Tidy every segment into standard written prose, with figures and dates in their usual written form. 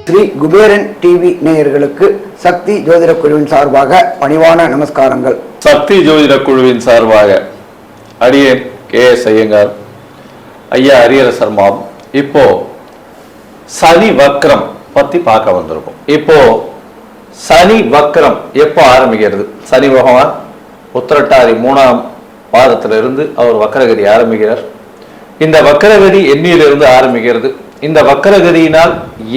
Sri Kuberan TV நேயர்களுக்கு சக்தி ஜோதிட குழுவின் சார்பாக பணிவான நமஸ்காரங்கள். சக்தி ஜோதிட குழுவின் சார்பாக அடியேன் KS ஐயங்கார், ஐயா ஹரிஹர மாம். இப்போ சனி வக்ரம் பத்தி பார்க்க வந்திருக்கும். இப்போ சனி வக்ரம் எப்போ ஆரம்பிக்கிறது? சனி பகவான் உத்திரட்டாதி 3ஆம் பாதத்திலிருந்து அவர் வக்கரகதி ஆரம்பிக்கிறார். இந்த வக்கரகதி எண்ணிலிருந்து ஆரம்பிக்கிறது. இந்த வக்கரகதியினால்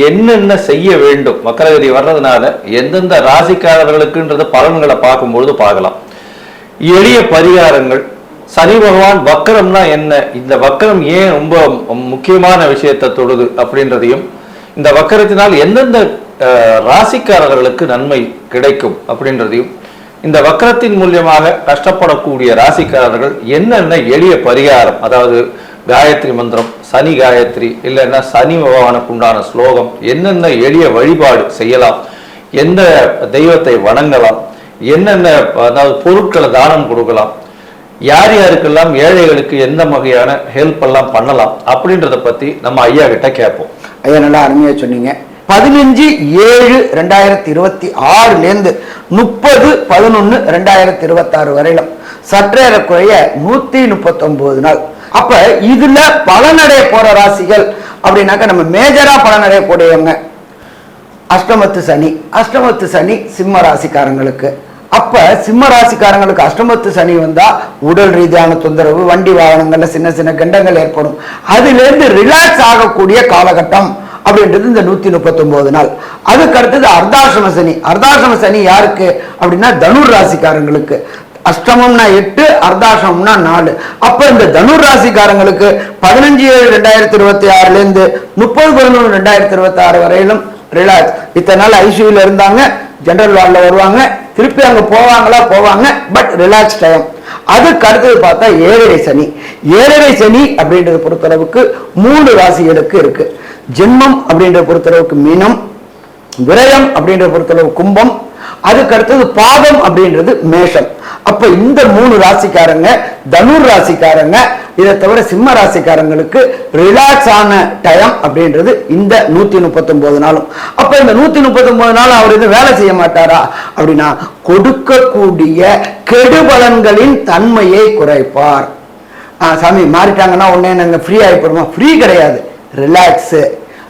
என்னென்ன செய்ய வேண்டும், வக்கரகதி வர்றதுனால எந்தெந்த ராசிக்காரர்களுக்குன்றது பலன்களை பார்க்கும்பொழுது பார்க்கலாம். எளிய பரிகாரங்கள். சனி பகவான் வக்கரம்னா என்ன, இந்த வக்கரம் ஏன் ரொம்ப முக்கியமான விஷயத்தை தொடுது அப்படின்றதையும், இந்த வக்கரத்தினால் எந்தெந்த ராசிக்காரர்களுக்கு நன்மை கிடைக்கும் அப்படின்றதையும், இந்த வக்கரத்தின் மூலியமாக கஷ்டப்படக்கூடிய ராசிக்காரர்கள் என்னென்ன எளிய பரிகாரம், அதாவது காயத்ரி மந்திரம், சனி காயத்ரி, இல்லைன்னா சனி பகவானுக்கு உண்டான ஸ்லோகம், என்னென்ன எளிய வழிபாடு செய்யலாம், எந்த தெய்வத்தை வணங்கலாம், என்னென்ன அதாவது பொருட்களை தானம் கொடுக்கலாம், யார் யாருக்கெல்லாம் ஏழைகளுக்கு எந்த வகையான ஹெல்ப் எல்லாம் பண்ணலாம் அப்படின்றத பத்தி நம்ம ஐயா கிட்ட கேட்போம். ஐயா நல்லா அருமையா சொன்னீங்க. 15/7/2026 30/11/2026 வரையிலும் சற்றேறக்குறைய 139 நாள். அப்ப இதுல பலனடைய போற ராசிகள் அப்படின்னாக்க நம்ம மேஜரா பலனடைய கூடியவங்க அஷ்டமத்து சனி சிம்ம ராசிக்காரங்களுக்கு. அப்ப சிம்ம ராசிக்காரங்களுக்கு அஷ்டமத்து சனி வந்தா உடல் ரீதியான தொந்தரவு, வண்டி வாகனங்கள்ல சின்ன சின்ன கண்டங்கள் ஏற்படும். அதுல இருந்து ரிலாக்ஸ் ஆகக்கூடிய காலகட்டம் அப்படின்றது இந்த 139 நாள். அதுக்கு அடுத்தது அர்த்தாசிரம சனி யாருக்கு அப்படின்னா தனுர் ராசிக்காரங்களுக்கு. அஷ்டமம்னா 8, அர்த்தாசிரமம்னா 4. அப்ப இந்த தனுர் ராசிக்காரங்களுக்கு 15/7/2026 30/11/2026 வரையிலும் ரிலாக்ஸ். இத்தனை நாள் ஐசியூல இருந்தாங்க, ஜெனரல் வார்டில் வருவாங்க, திருப்பி அங்க போவாங்க, பட் ரிலாக்ஸ் டைம். அதுக்கு அடுத்தது பார்த்தா ஏழரை சனி அப்படின்றத பொறுத்தளவுக்கு 3 ராசிகளுக்கு இருக்கு. ஜென்மம் அப்படின்ற பொறுத்தளவுக்கு மீனம், விரயம் அப்படின்ற பொறுத்தளவு கும்பம், அதுக்கு அடுத்தது பாதம் அப்படின்றது மேஷம். அப்ப இந்த 3 ராசிக்காரங்க, தனுர் ராசிக்காரங்க, இதை தவிர சிம்ம ராசிக்காரங்களுக்கு ரிலாக்ஸ் ஆன டைம் அப்படின்றது இந்த 139 நாளும். அப்ப இந்த 139 நாள் அவர் இது வேலை செய்ய மாட்டாரா அப்படின்னா, கொடுக்கக்கூடிய கெடுபலன்களின் தன்மையை குறைப்பார். சாமி மாறிட்டாங்கன்னா உடனே நாங்க ஃப்ரீ ஆகிப்படுமா? ஃப்ரீ கிடையாது, ரிலாக்ஸ்.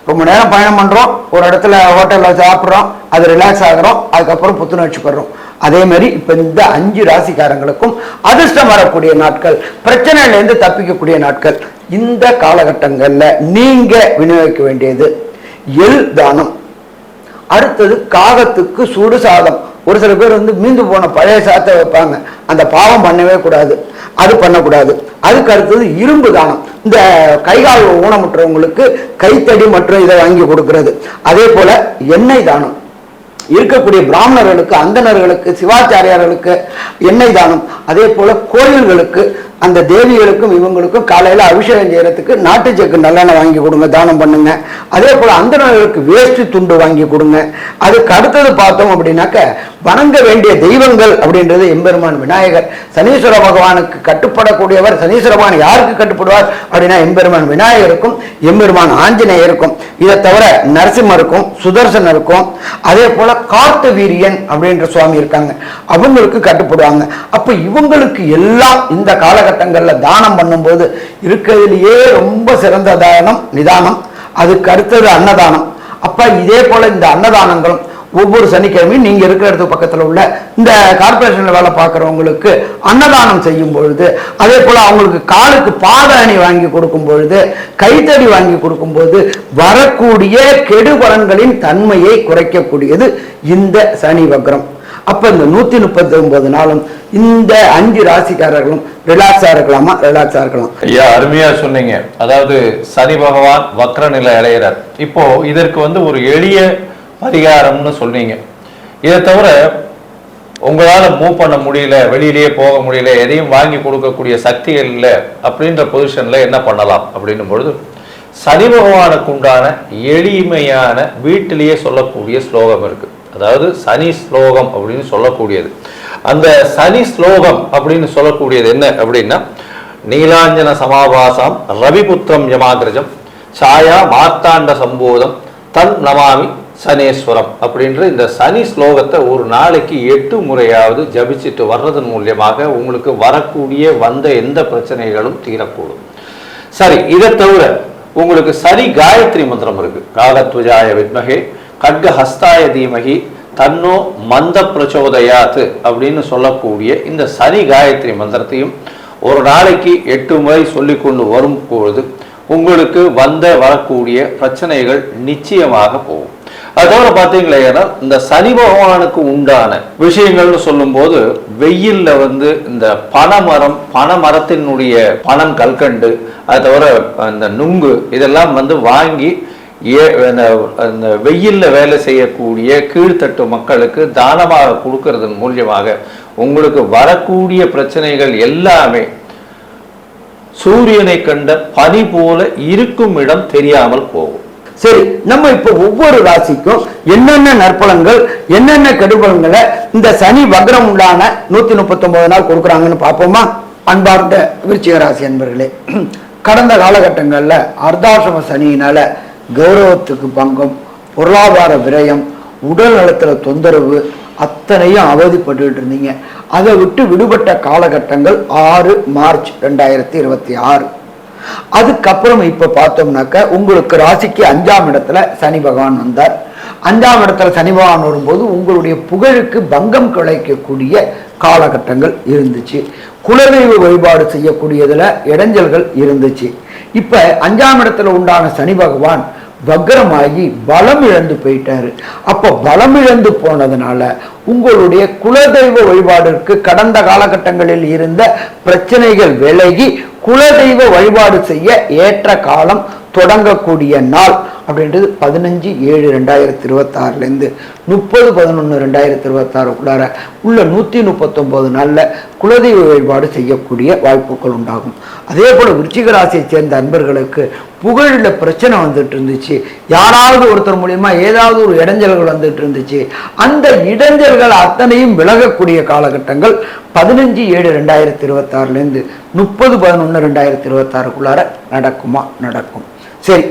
ரொம்ப நேரம் பயணம் பண்றோம், ஒரு இடத்துல ஹோட்டல்ல சாப்பிட்றோம், அது ரிலாக்ஸ் ஆகிறோம், அதுக்கப்புறம் புத்துணர்ச்சி பெறோம். அதே மாதிரி இப்ப இந்த 5 ராசிக்காரங்களுக்கும் அதிர்ஷ்டம் வரக்கூடிய நாட்கள், பிரச்சனையில இருந்து தப்பிக்கக்கூடிய நாட்கள். இந்த காலகட்டங்கள்ல நீங்க விநியோகிக்க வேண்டியது எள் தானம். அடுத்தது காகத்துக்கு சுடு சாதம். ஒரு சில பேர் மீந்து போன பழைய சாதத்தை வைப்பாங்க, அந்த பாவம் பண்ணவே கூடாது, அது பண்ணக்கூடாது. அதுக்கு அடுத்தது இரும்பு தானம். இந்த கைகால் ஊனமுற்றவங்களுக்கு கைத்தடி மற்றும் இதை வாங்கி கொடுக்கிறது. அதே போல எண்ணெய் தானம். இருக்கக்கூடிய பிராமணர்களுக்கு, அந்தணர்களுக்கு, சிவாச்சாரியார்களுக்கு எண்ணெய் தானம். அதே போல கோயில்களுக்கு, அந்த தேவிகளுக்கும் இவங்களுக்கும் காலையில அபிஷேகம் செய்யறதுக்கு நாட்டு செக்கு நல்லெண்ணெய் வாங்கி கொடுங்க, தானம் பண்ணுங்க. அதே போல அந்தணர்களுக்கு வேஷ்டி துண்டு வாங்கி கொடுங்க. அதுக்கு அடுத்தது பார்த்தோம் அப்படின்னாக்க வணங்க வேண்டிய தெய்வங்கள் அப்படின்றது எம்பெருமான் விநாயகர். சனீஸ்வர பகவானுக்கு கட்டுப்படக்கூடியவர். சனீஸ்வர பகவான் யாருக்கு கட்டுப்படுவார் அப்படின்னா எம்பெருமான் விநாயகருக்கும் எம்பெருமான் ஆஞ்சநேயருக்கும். இதை தவிர நரசிம்மருக்கும் சுதர்சனருக்கும், அதே போல கார்த்த வீரியன் அப்படின்ற சுவாமி இருக்காங்க, அவங்களுக்கு கட்டுப்படுவாங்க. அப்ப இவங்களுக்கு எல்லாம் இந்த காலகட்டங்கள்ல தானம் பண்ணும்போது இருக்கிறதுலயே ரொம்ப சிறந்த தானம் நிதானம். அதுக்கு அடுத்தது அன்னதானம். அப்ப இதே போல இந்த அன்னதானங்களும் ஒவ்வொரு சனிக்கிழமையும் நீங்க இருக்கிற இடத்துக்கு பக்கத்துல உள்ள இந்த கார்பரேஷன்ல வேலை பார்க்கறவங்களுக்கு அன்னதானம் செய்யும் பொழுது, அதே போல அவங்களுக்கு காலுக்கு பாத அணி வாங்கி கொடுக்கும் பொழுது, கைத்தடி வாங்கி கொடுக்கும் போது வரக்கூடிய கெடுபலன்களின் தன்மையை குறைக்கக்கூடியது இந்த சனி வக்ரம். அப்ப இந்த 139 நாளும் இந்த 5 ராசிக்காரர்களும் ரிலாக்ஸா இருக்கலாமா? ரிலாக்ஸா இருக்கலாம். ஐயா அருமையா சொன்னீங்க. அதாவது சனி பகவான் வக்ர நிலை அடைகிறார். இப்போ இதற்கு ஒரு எளிய பரிகாரம்னு சொன்னீங்க. இதை தவிர உங்களால மூவ் பண்ண முடியல, வெளியிலேயே போக முடியல, எதையும் வாங்கி கொடுக்கக்கூடிய சக்திகள் இல்லை அப்படின்ற பொசிஷன்ல என்ன பண்ணலாம் அப்படின்னும் பொழுது, சனி பகவானுக்கு உண்டான எளிமையான வீட்டிலேயே சொல்லக்கூடிய ஸ்லோகம் இருக்கு. அதாவது சனி ஸ்லோகம் அப்படின்னு சொல்லக்கூடியது. அந்த சனி ஸ்லோகம் அப்படின்னு சொல்லக்கூடியது என்ன அப்படின்னா, நீலாஞ்சன சமாபாசம் ரவிபுத்திரம் யமாகிரஜம் சாயா மார்த்தாண்ட சம்போதம் தன் நமாமி சனேஸ்வரம் அப்படின்ற இந்த சனி ஸ்லோகத்தை ஒரு நாளைக்கு 8 முறையாவது ஜபிச்சுட்டு வர்றதன் மூலியமாக உங்களுக்கு வரக்கூடிய வந்த எந்த பிரச்சனைகளும் தீரக்கூடும். சரி, இதை தவிர உங்களுக்கு சனி காயத்ரி மந்திரம் இருக்கு. காகத்வஜாய வித்மகே கட்க ஹஸ்தாய தீமகி தன்னோ மந்த பிரச்சோதயாத்து அப்படின்னு சொல்லக்கூடிய இந்த சனி காயத்ரி மந்திரத்தையும் ஒரு நாளைக்கு 8 முறை சொல்லி கொண்டு வரும் பொழுது உங்களுக்கு வரக்கூடிய பிரச்சனைகள் நிச்சயமாக போகும். அது தவிர பார்த்தீங்களா, இந்த சனி பகவானுக்கு உண்டான விஷயங்கள்னு சொல்லும் போது வெயில்ல இந்த பனைமரத்தினுடைய பனம் கல்கண்டு, அது தவிர அந்த நுங்கு இதெல்லாம் வாங்கி இந்த வெயில்ல வேலை செய்யக்கூடிய கீழ்த்தட்டு மக்களுக்கு தானமாக கொடுக்கறதன் மூலியமாக உங்களுக்கு வரக்கூடிய பிரச்சனைகள் எல்லாமே சூரியனை கண்ட பனி போல இருக்கும் இடம் தெரியாமல் போகும். சரி, நம்ம இப்ப ஒவ்வொரு ராசிக்கும் என்னென்ன நற்பலன்கள் என்னென்ன கெடுபலன்களை இந்த சனி வக்ரம் உண்டான 139 நாள் கொடுக்குறாங்கன்னு பார்ப்போமா? அன்பார்ந்த விருச்சிக ராசி அன்பர்களே, கடந்த காலகட்டங்கள்ல அர்த்தாசிரம சனியினால கௌரவத்துக்கு பங்கம், பொருளாதார விரயம், உடல் நலத்துல தொந்தரவு அத்தனையும் அவதிப்பட்டு இருந்தீங்க. அதை விட்டு விடுபட்ட காலகட்டங்கள் 6 மார்ச் 2026. அதுக்கப்புறம் இப்ப பார்த்தோம்னாக்க உங்களுக்கு ராசிக்கு 5ஆம் இடத்துல சனி பகவான் வந்தார். 5ஆம் இடத்துல சனி பகவான் வரும்போது உங்களுடைய புகழுக்கு பங்கம் கிடைக்கக்கூடிய காலகட்டங்கள் இருந்துச்சு. குலதெய்வ வழிபாடு செய்யக்கூடியதுல இடைஞ்சல்கள் இருந்துச்சு. இப்ப 5ஆம் இடத்துல உண்டான சனி பகவான் வக்ரமாகி பலம் இழந்து போயிட்டாரு. அப்ப பலம் இழந்து போனதுனால உங்களுடைய குலதெய்வ வழிபாடுக்கு கடந்த காலகட்டங்களில் இருந்த பிரச்சனைகள் விலகி குலதெய்வ வழிபாடு செய்ய ஏற்ற காலம் தொடங்கக்கூடிய நாள் அப்படின்றது 15/7/2026 30/11/2026 உள்ள 139 நாள்ல குலதெய்வ வழிபாடு செய்யக்கூடிய வாய்ப்புகள் உண்டாகும். அதே போல விருச்சிக ராசியை சேர்ந்த அன்பர்களுக்கு புகழில் பிரச்சனை வந்துட்டு இருந்துச்சு. யாராவது ஒருத்தர் மூலியமா ஏதாவது ஒரு இடைஞ்சல்கள் வந்துட்டு இருந்துச்சு. அந்த இடைஞ்சல்கள் அத்தனையும் விலகக்கூடிய காலகட்டங்கள் 15/7/2026 30/11/2026 நடக்குமா? நடக்கும். சரி,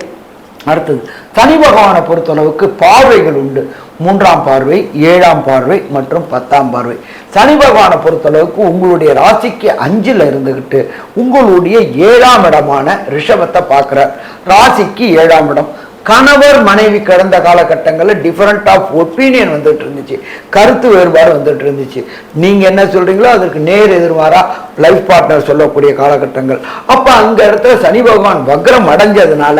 அடுத்தது சனி பகவானை பொறுத்தளவுக்கு பார்வைகள் உண்டு. 3ஆம் பார்வை, 7ஆம் பார்வை மற்றும் 10ஆம் பார்வை. சனி பகவானை பொறுத்தளவுக்கு உங்களுடைய ராசிக்கு 5ல் இருந்துகிட்டு உங்களுடைய 7ஆம் இடமான ரிஷபத்தை பார்க்கிறார். ராசிக்கு 7ஆம் இடம். கணவர் மனைவி கடந்த காலகட்டங்களில் டிஃபரண்ட் ஆஃப் ஒப்பீனியன் வந்துட்டு இருந்துச்சு, கருத்து வேறுபாடு வந்துட்டு இருந்துச்சு. நீங்க என்ன சொல்றீங்களோ அதற்கு நேர் எதிர்மாறா லைஃப் பார்ட்னர் சொல்லக்கூடிய காலகட்டங்கள். அப்ப அங்க இடத்துல சனி பகவான் வக்ரம் அடைஞ்சதுனால,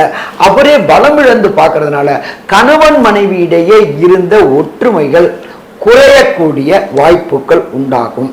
அவரே பலம் இழந்து பார்க்கறதுனால கணவன் மனைவி இடையே இருந்த ஒற்றுமைகள் குறையக்கூடிய வாய்ப்புகள் உண்டாகும்.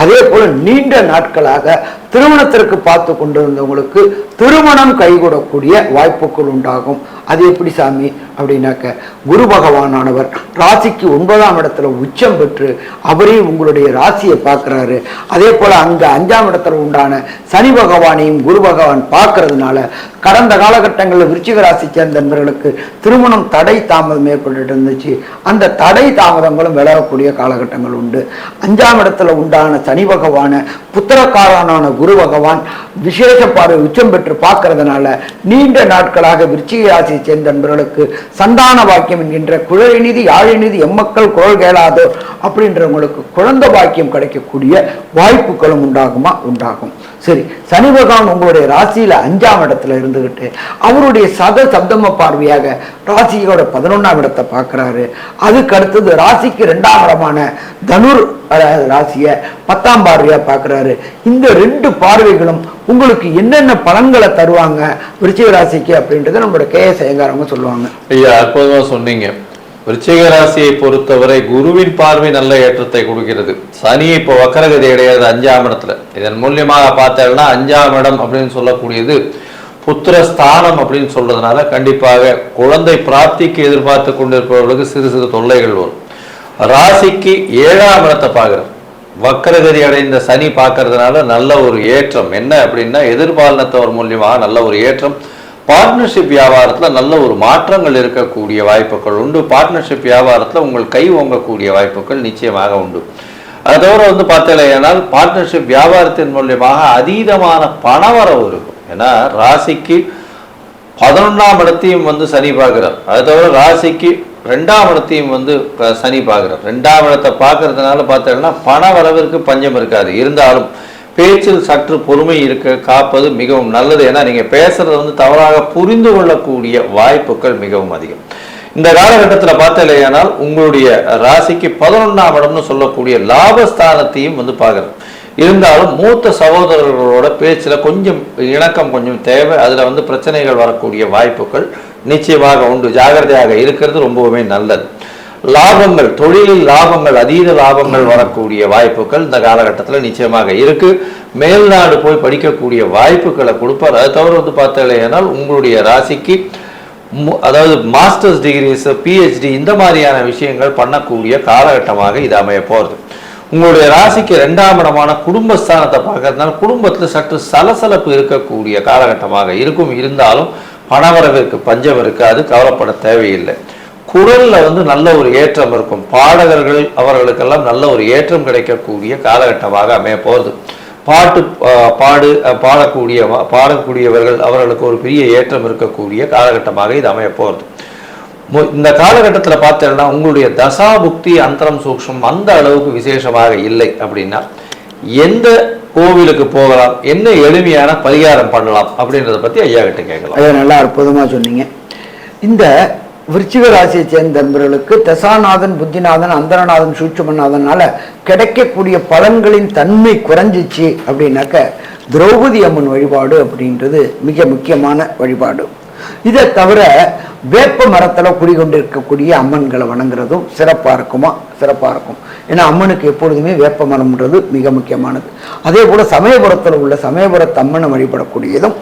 அதே போல நீண்ட நாட்களாக திருமணத்திற்கு பார்த்து கொண்டிருந்தவங்களுக்கு திருமணம் கைகூடக்கூடிய வாய்ப்புகள் உண்டாகும். அது எப்படி சாமி அப்படின்னாக்க, குரு பகவானானவர் ராசிக்கு 9ஆம் இடத்துல உச்சம் பெற்று அவரே உங்களுடைய ராசியை பார்க்கிறாரு. அதே போல அங்க 5ஆம் இடத்துல உண்டான சனி பகவானையும் குரு பகவான் பார்க்கறதுனால கடந்த காலகட்டங்களில் விருச்சிக ராசி சேர்ந்த நண்பர்களுக்கு திருமணம் தடை தாமதம் ஏற்பட்டு இருந்துச்சு. அந்த தடை தாமதங்களும் விலகக்கூடிய காலகட்டங்கள் உண்டு. 5ஆம் இடத்துல உண்டான சனி பகவான புத்திரக்காரனான குரு பகவான் விசேஷ பார்வை உச்சம் பெற்று பார்க்கறதுனால நீண்ட நாட்களாக விருச்சிக ராசியை சேர்ந்த நண்பர்களுக்கு சந்தான பாக்கியம் என்கின்ற குழலிநிதி யாழிநிதி எம்மக்கள் குரல் கேளாதோ அப்படின்றவங்களுக்கு குழந்தை பாக்கியம் கிடைக்கக்கூடிய வாய்ப்புகளும் உண்டாகுமா? உண்டாகும். சரி, சனி பகவான் உங்களுடைய ராசியில 5ஆம் இடத்துல இருந்துகிட்டு அவருடைய சப்தம பார்வையாக ராசியோட 11ஆம் இடத்தை பார்க்கிறாரு. அதுக்கு அடுத்தது ராசிக்கு 2ஆம் இடமான தனுர் ராசிய 10ஆம் பார்வையா பார்க்கிறாரு. இந்த 2 பார்வைகளும் உங்களுக்கு என்னென்ன பலன்களை தருவாங்க விருச்சிக ராசிக்கு அப்படின்றத நம்மளோட KS ஐயங்கார் அவங்க சொல்லுவாங்க. ஐயா, அற்புதமா சொன்னீங்க. விருச்சிக ராசியை பொறுத்தவரை குருவின் பார்வை நல்ல ஏற்றத்தை கொடுக்கிறது. சனி இப்போ வக்கரகதி அடையாது 5ஆம் இடத்துல. இதன் மூலியமாக பார்த்தேன்னா 5ஆம் இடம் அப்படின்னு சொல்லக்கூடியது புத்திரஸ்தானம் அப்படின்னு சொல்றதுனால கண்டிப்பாக குழந்தை பிராப்திக்கு எதிர்பார்த்து கொண்டிருப்பவர்களுக்கு சிறு சிறு தொல்லைகள் வரும். ராசிக்கு 7ஆம் இடத்தை பார்க்கிறார். வக்கரகதி அடைந்த சனி பார்க்கறதுனால நல்ல ஒரு ஏற்றம். என்ன அப்படின்னா, எதிர்பாலனத்தவர் மூலியமாக நல்ல ஒரு ஏற்றம். பார்ட்னர்ஷிப் வியாபாரத்தில் நல்ல ஒரு மாற்றங்கள் இருக்கக்கூடிய வாய்ப்புகள் உண்டு. பார்ட்னர்ஷிப் வியாபாரத்தில் உங்கள் கை ஓங்கக்கூடிய வாய்ப்புகள் நிச்சயமாக உண்டு. அதை தவிர வந்து பார்த்தீங்கன்னா பார்ட்னர்ஷிப் வியாபாரத்தின் மூலியமாக அதீதமான பணவரவு இருக்கும். ஏன்னா ராசிக்கு 11ஆம் இடத்தையும் வந்து சனி பார்க்கிறார். அதை தவிர ராசிக்கு 2ஆம் இடத்தையும் வந்து சனி பார்க்கிறார். 2ஆம் இடத்தை பார்க்கறதுனால பார்த்தீங்கன்னா பண வரவிற்கு பஞ்சம் இருக்காது. இருந்தாலும் பேச்சில் சற்று பொறுமை இருக்க காப்பது மிகவும் நல்லது. ஏன்னா நீங்க பேசுறது வந்து தவறாக புரிந்து கொள்ளக்கூடிய வாய்ப்புகள் மிகவும் அதிகம். இந்த காலகட்டத்தில் பார்த்தீங்கன்னா உங்களுடைய ராசிக்கு 11ஆம் இடம்னு சொல்லக்கூடிய லாபஸ்தானத்தையும் வந்து பார்க்குறது. இருந்தாலும் மூத்த சகோதரர்களோட பேச்சில் கொஞ்சம் இணக்கம் கொஞ்சம் தேவை. அதில் வந்து பிரச்சனைகள் வரக்கூடிய வாய்ப்புகள் நிச்சயமாக உண்டு. ஜாகிரதையாக இருக்கிறது ரொம்பவுமே நல்லது. லாபங்கள், தொழிலில் லாபங்கள், அதீத லாபங்கள் வரக்கூடிய வாய்ப்புகள் இந்த காலகட்டத்தில் நிச்சயமாக இருக்கு. மேல்நாடு போய் படிக்கக்கூடிய வாய்ப்புகளை கொடுப்பார். அதை தவிர வந்து பார்த்தீங்கன்னா உங்களுடைய ராசிக்கு அதாவது மாஸ்டர்ஸ் டிகிரிஸ், பிஹெச்டி இந்த மாதிரியான விஷயங்கள் பண்ணக்கூடிய காலகட்டமாக இது அமைய போகிறது. உங்களுடைய ராசிக்கு 2ஆம் இடமான குடும்பஸ்தானத்தை பார்க்கறதுனால குடும்பத்தில் சற்று சலசலப்பு இருக்கக்கூடிய காலகட்டமாக இருக்கும். இருந்தாலும் பணவரவிற்கு பஞ்சம் இருக்காது, கவலைப்பட தேவையில்லை. குரல்ல வந்து நல்ல ஒரு ஏற்றம் இருக்கும். பாடகர்கள் அவர்களுக்கெல்லாம் நல்ல ஒரு ஏற்றம் கிடைக்கக்கூடிய காலகட்டமாக அமைய போகிறது. பாடக்கூடியவர்கள் அவர்களுக்கு ஒரு பெரிய ஏற்றம் இருக்கக்கூடிய காலகட்டமாக இது அமைய போகிறது. இந்த காலகட்டத்தில் பார்த்தீங்கன்னா உங்களுடைய தசா புக்தி அந்தரம் சூக்ஷம் அந்த அளவுக்கு விசேஷமாக இல்லை. அப்படின்னா எந்த கோவிலுக்கு போகலாம், என்ன எளிமையான பரிகாரம் பண்ணலாம் அப்படின்றத பத்தி ஐயா கிட்ட கேட்கலாம். ஐயா நல்லா அற்புதமா சொன்னீங்க. இந்த விருச்சிக ராசியை சேர்ந்த நண்பர்களுக்கு தசாநாதன், புத்திநாதன், அந்தரநாதன், சூட்சுமநாதனால கிடைக்கக்கூடிய பலன்களின் தன்மை குறைஞ்சிச்சு அப்படின்னாக்க திரௌபதி அம்மன் வழிபாடு அப்படின்றது மிக முக்கியமான வழிபாடு. இதை தவிர வேப்ப மரத்தில் குடிகொண்டிருக்கக்கூடிய அம்மன்களை வணங்குறதும் சிறப்பாக இருக்கும். ஏன்னா அம்மனுக்கு எப்பொழுதுமே வேப்ப மரம்ன்றது மிக முக்கியமானது. அதே போல சமயபுரத்தில் உள்ள சமயபுரத்து அம்மனை வழிபடக்கூடியதும்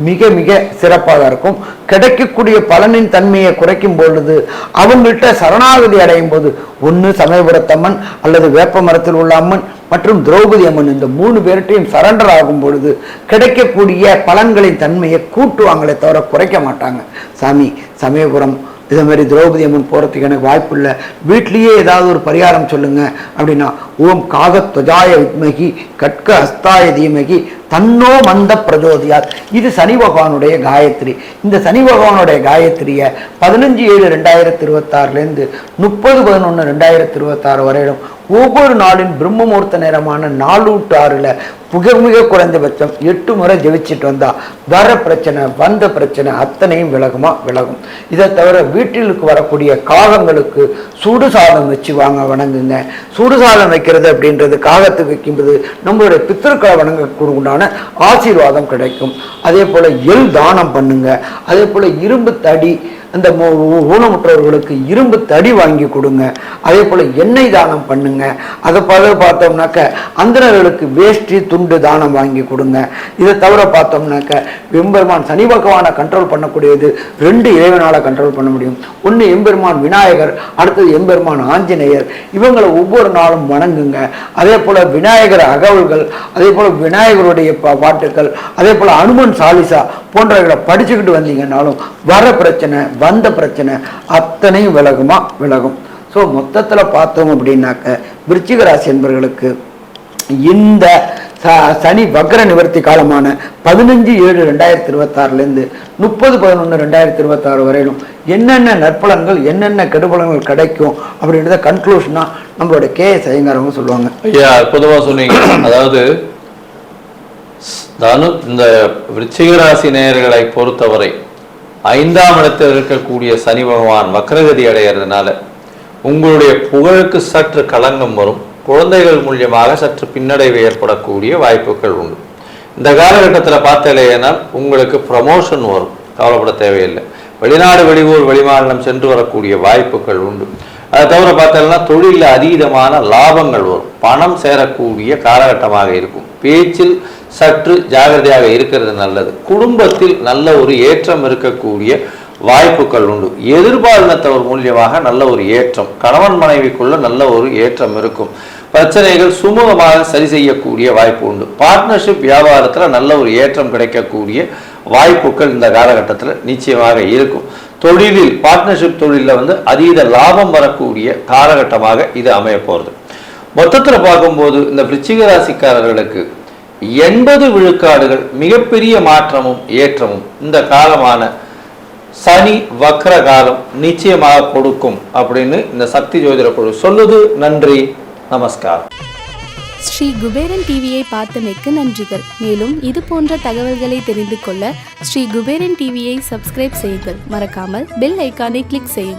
மிக மிக சிறப்பாக இருக்கும். கிடைக்கக்கூடிய பலனின் தன்மையை குறைக்கும் பொழுது அவங்கள்ட்ட சரணாகதி அடையும் போது ஒன்று சமயபுரத்தம்மன் அல்லது வேப்ப மரத்தில் உள்ள அம்மன் மற்றும் திரௌபதி அம்மன் இந்த 3 பேர்ட்டையும் சரண்டர் ஆகும் பொழுது கிடைக்கக்கூடிய பலன்களின் தன்மையை கூட்டுவாங்களே தவிர குறைக்க மாட்டாங்க. சாமி சமயபுரம் இதே மாதிரி திரௌபதி அம்மன் போகிறதுக்கு எனக்கு வாய்ப்பு இல்லை, வீட்லேயே ஏதாவது ஒரு பரிகாரம் சொல்லுங்க அப்படின்னா ஓம் காகத்வஜாய வித்மகி கட்க ஹஸ்தாய தீமகி தன்னோ மந்த பிரஜோதியார். இது சனி பகவானுடைய காயத்ரி. இந்த சனி பகவானுடைய காயத்ரியை 15/7/2026 30/11/2026 வரையிலும் ஒவ்வொரு நாளின் பிரம்மமுகூர்த்த நேரமான 4 to 6 மிக குறைந்தபட்சம் 8 முறை ஜெபிச்சுட்டு வந்தா வர பிரச்சனை வந்த பிரச்சனை அத்தனையும் விலகும். இதை தவிர வீட்டிற்கு வரக்கூடிய காகங்களுக்கு சூடு சாதம் வச்சு வணங்குங்க. சூடு சாதம் வைக்கிறது அப்படின்றது காகத்துக்கு வைக்கும்போது நம்மளுடைய பித்திருக்களை வணங்கக்கூடிய ஆசீர்வாதம் கிடைக்கும். அதே போல எள் தானம் பண்ணுங்க. அதே போல இரும்பு தடி, அந்த ஊனமுற்றவர்களுக்கு இரும்பு தடி வாங்கி கொடுங்க. அதே போல எண்ணெய் தானம் பண்ணுங்க. அதை பார்த்தோம்னாக்க அந்தணர்களுக்கு வேஷ்டி துண்டு தானம் வாங்கி கொடுங்க. இதை தவிர பார்த்தோம்னாக்க எம்பெருமான் சனி பகவானை கண்ட்ரோல் பண்ணக்கூடியது 2 இறைவனால கண்ட்ரோல் பண்ண முடியும். ஒன்று எம்பெருமான் விநாயகர், அடுத்தது எம்பெருமான் ஆஞ்சநேயர். இவங்களை ஒவ்வொரு நாளும் வணங்குங்க. அதே போல விநாயகர் அகவல்கள், அதே போல விநாயகருடைய பாட்டுக்கள், அதே போல அனுமன் சாலிசா போன்றவர்களை படிச்சுக்கிட்டு வந்தீங்கன்னாலும் வர பிரச்சனை வந்த பிரச்சனை அத்தனையும் விலகும். ஸோ மொத்தத்தில் பார்த்தோம் அப்படின்னாக்க விருச்சிக ராசி என்பவர்களுக்கு இந்த சனி வக்ர நிவர்த்தி காலமான 15/7/2026 30/11/2026 வரையிலும் என்னென்ன நற்பலன்கள் என்னென்ன கெடுபலன்கள் கிடைக்கும் அப்படின்றத கன்க்ளூஷனா நம்மளோட KS ஐயங்காரவங்க சொல்லுவாங்க. ஐயா பொதுவாக சொன்னீங்க. அதாவது இந்த விருச்சிக ராசி நேயர்களை பொறுத்தவரை 5ஆம் இடத்தில் இருக்கக்கூடிய சனி பகவான் வக்ரகதி அடைகிறதுனால உங்களுடைய புகழுக்கு சற்று களங்கம் வரும். குழந்தைகள் மூலியமாக சற்று பின்னடைவு ஏற்படக்கூடிய வாய்ப்புகள் உண்டு. இந்த காலகட்டத்தில் பார்த்தேன்னா உங்களுக்கு ப்ரமோஷன் வரும், கவலைப்பட தேவையில்லை. வெளிநாடு வெளியூர் வெளிமாநிலம் சென்று வரக்கூடிய வாய்ப்புகள் உண்டு. அதை தவிர பார்த்தோம்னா தொழிலில் அதீதமான லாபங்கள் வரும், பணம் சேரக்கூடிய காலகட்டமாக இருக்கும். பேச்சில் சற்று ஜாகிரதையாக இருக்கிறது நல்லது. குடும்பத்தில் நல்ல ஒரு ஏற்றம் இருக்கக்கூடிய வாய்ப்புகள் உண்டு. எதிர்பாலினத்தவர் மூலியமாக நல்ல ஒரு ஏற்றம், கணவன் மனைவிக்குள்ள நல்ல ஒரு ஏற்றம் இருக்கும். பிரச்சனைகள் சுமூகமாக சரி செய்யக்கூடிய வாய்ப்பு உண்டு. பார்ட்னர்ஷிப் வியாபாரத்தில் நல்ல ஒரு ஏற்றம் கிடைக்கக்கூடிய வாய்ப்புகள் இந்த காலகட்டத்தில் நிச்சயமாக இருக்கும். தொழிலில் பார்ட்னர்ஷிப் தொழிலில் அதீத லாபம் வரக்கூடிய காலகட்டமாக இது அமைய போகிறது. மொத்தத்தில் பார்க்கும்போது இந்த விருச்சிக ராசிக்காரர்களுக்கு 80 விழுக்காடுகள் மிகப்பெரிய மாற்றமும் ஏற்றமும் இந்த காலமான சனி வக்ர காலம் நிச்சயமாக கொடுக்கும் அப்படின்னு இந்த சக்தி ஜோதிட குழு சொல்லுது. நன்றி, நமஸ்காரம். ஸ்ரீ குபேரன் டிவியை பார்த்தமைக்கு நன்றிகள். மேலும் இது போன்ற தகவல்களை தெரிந்து கொள்ள ஸ்ரீ குபேரன் டிவியை சப்ஸ்கிரைப் செய்யுங்கள். மறக்காமல் பெல் ஐக்கானை கிளிக் செய்யுங்கள்.